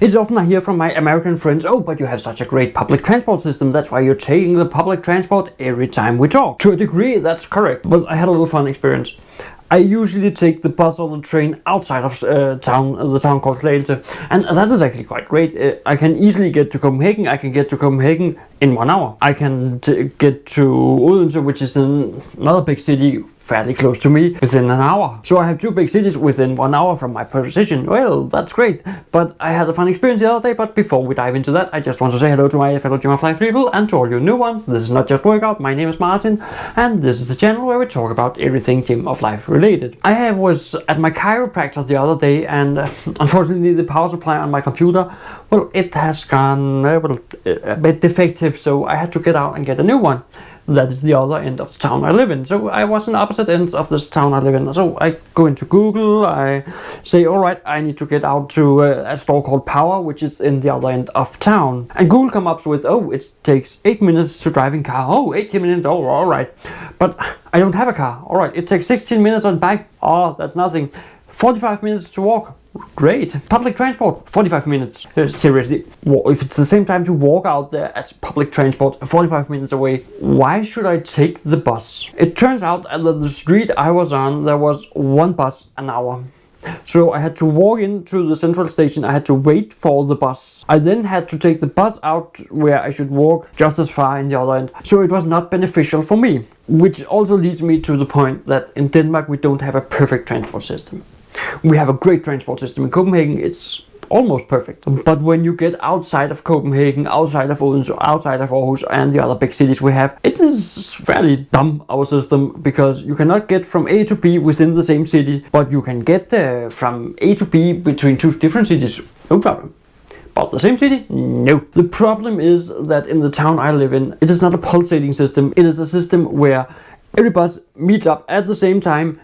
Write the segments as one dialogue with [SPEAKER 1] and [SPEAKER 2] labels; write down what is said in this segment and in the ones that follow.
[SPEAKER 1] It's often I hear from my American friends, oh, but you have such a great public transport system, that's why you're taking the public transport every time we talk. To a degree, that's correct, but I had a little fun experience. I usually take the bus or the train outside of the town called Slagelse, and that is actually quite great. I can easily get to Copenhagen. I can get to Copenhagen in 1 hour. I can get to Odense, which is another big city fairly close to me, within an hour. So I have 2 big cities within 1 hour from my position. Well, that's great. But I had a fun experience the other day. But before we dive into that, I just want to say hello to my fellow Gym of Life people and to all you new ones. This is not just workout. My name is Martin, and this is the channel where we talk about everything Gym of Life related. I was at my chiropractor the other day, and unfortunately the power supply on my computer, well, it has gone a bit defective, so I had to get out and get a new one. That is the other end of the town I live in. So I was in opposite ends of this town I live in. So I go into Google, I say, all right, I need to get out to a store called Power, which is in the other end of town. And Google comes up with, oh, it takes 8 minutes to drive in car. Oh, 8 minutes, oh, all right. But I don't have a car. All right, it takes 16 minutes on bike. Oh, that's nothing. 45 minutes to walk. Great. Public transport, 45 minutes. Seriously, if it's the same time to walk out there as public transport, 45 minutes away, why should I take the bus? It turns out that the street I was on, there was 1 bus an hour. So I had to walk into the central station, I had to wait for the bus. I then had to take the bus out where I should walk just as far in the other end. So it was not beneficial for me. Which also leads me to the point that in Denmark we don't have a perfect transport system. We have a great transport system. In Copenhagen, it's almost perfect. But when you get outside of Copenhagen, outside of Odense, outside of Aarhus and the other big cities we have, it is fairly dumb, our system, because you cannot get from A to B within the same city, but you can get from A to B between 2 different cities, no problem. But the same city? No. The problem is that in the town I live in, it is not a pulsating system. It is a system where every bus meets up at the same time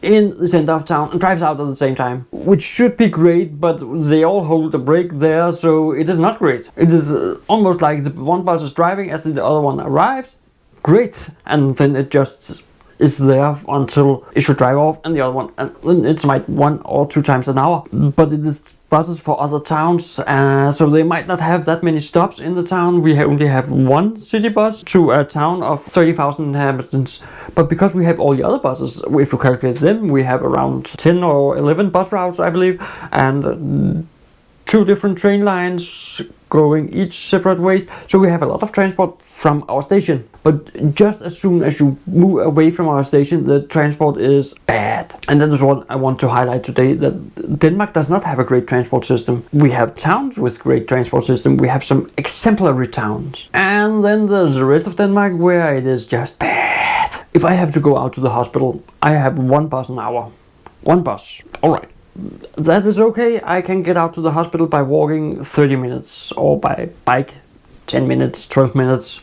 [SPEAKER 1] in the center of town and drives out at the same time, which should be great, but they all hold a break there, so it is not great. It is almost like the one bus is driving as the other one arrives, great, and then it just is there until it should drive off, and the other one, and then it's like 1 or 2 times an hour. But it is buses for other towns, so they might not have that many stops in the town. We only have 1 city bus to a town of 30,000 inhabitants. But because we have all the other buses, if you calculate them, we have around 10 or 11 bus routes, I believe, and 2 different train lines going each separate ways. So we have a lot of transport from our station. But just as soon as you move away from our station, the transport is bad. And that is what I want to highlight today, that Denmark does not have a great transport system. We have towns with great transport system. We have some exemplary towns. And then there's the rest of Denmark where it is just bad. If I have to go out to the hospital, I have 1 bus an hour. 1 bus. All right. That is okay. I can get out to the hospital by walking 30 minutes or by bike 10 minutes, 12 minutes.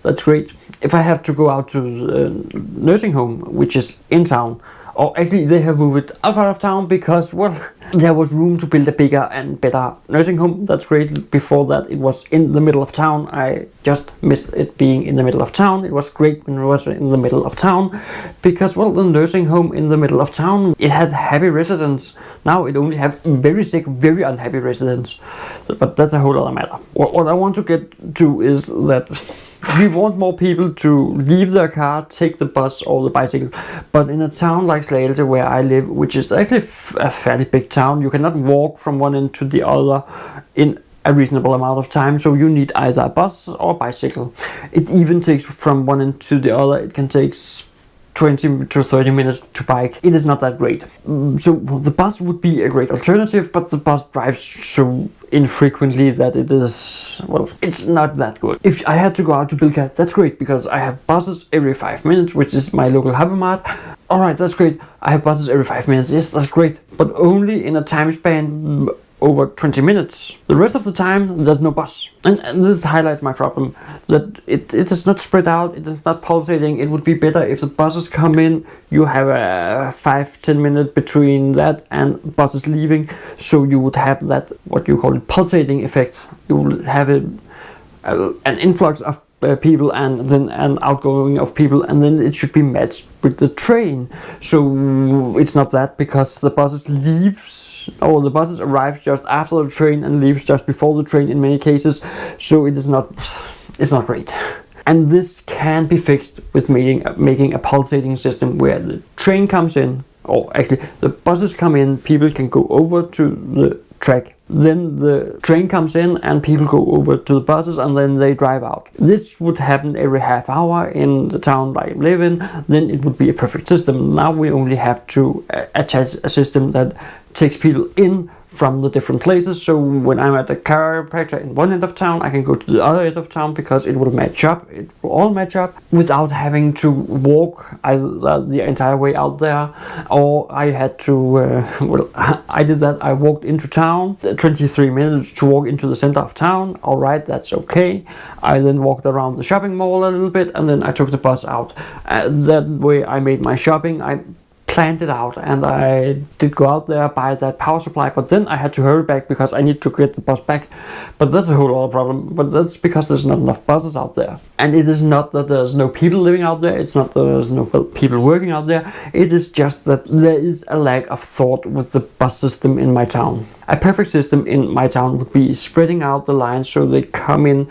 [SPEAKER 1] That's great. If I have to go out to the nursing home, which is in town, or actually they have moved it outside of town because, well, there was room to build a bigger and better nursing home. That's great. Before that it was in the middle of town. I just missed it being in the middle of town. It was great when it was in the middle of town because, well, the nursing home in the middle of town, it had happy residents. Now it only have very sick, very unhappy residents. But that's a whole other matter. What I want to get to is that we want more people to leave their car, take the bus or the bicycle. But in a town like Slagelse, where I live, which is actually a fairly big town, you cannot walk from one end to the other in a reasonable amount of time. So you need either a bus or a bicycle. It even takes from one end to the other, it can take 20 to 30 minutes to bike. It is not that great. So the bus would be a great alternative, but the bus drives so infrequently that it is, well, it's not that good. If I had to go out to Bilka, that's great because I have buses every 5 minutes, which is my local hypermart. Alright, that's great. I have buses every 5 minutes. Yes, that's great. But only in a time span over 20 minutes. The rest of the time there's no bus, and this highlights my problem, that it is not spread out, it is not pulsating. It would be better if the buses come in, you have a 5-10 minutes between that and buses leaving, so you would have that, what you call it, pulsating effect. You will have an influx of people and then an outgoing of people, and then it should be matched with the train. So it's not that, because the buses leaves or the buses arrive just after the train and leaves just before the train in many cases, so it's not great. And this can be fixed with making a pulsating system where the train comes in, or actually the buses come in, people can go over to the track. Then the train comes in and people go over to the buses and then they drive out. This would happen every half hour in the town I live in. Then it would be a perfect system. Now we only have to attach a system that takes people in from the different places. So when I'm at the chiropractor in one end of town, I can go to the other end of town because it will match up. It will all match up without having to walk either the entire way out there, or I had to, well, I did that. I walked into town, 23 minutes to walk into the center of town. All right, that's okay. I then walked around the shopping mall a little bit and then I took the bus out. That way I made my shopping. I planned it out and I did go out there, buy that power supply, but then I had to hurry back because I need to get the bus back. But that's a whole other problem. But that's because there's not enough buses out there. And it is not that there's no people living out there. It's not that there's no people working out there. It is just that there is a lack of thought with the bus system in my town. A perfect system in my town would be spreading out the lines so they come in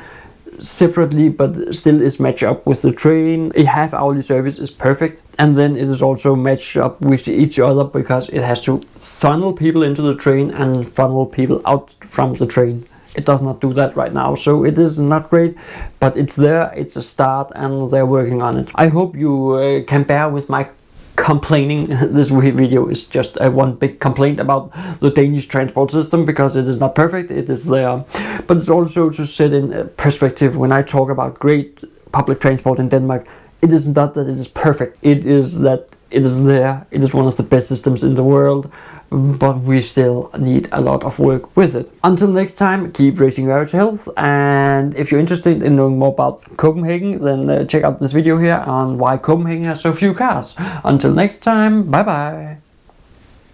[SPEAKER 1] separately but still is matched up with the train. A half-hourly service is perfect, and then it is also matched up with each other because it has to funnel people into the train and funnel people out from the train. It does not do that right now, so it is not great, but it's there, it's a start, and they're working on it. I hope you can bear with my complaining. This video is just one big complaint about the Danish transport system because it is not perfect. It is there, but it's also to set in perspective when I talk about great public transport in Denmark. It is not that it is perfect. It is that it is there. It is one of the best systems in the world, but we still need a lot of work with it. Until next time, keep raising your health, and if you're interested in knowing more about Copenhagen, then check out this video here on why Copenhagen has so few cars. Until next time, bye bye.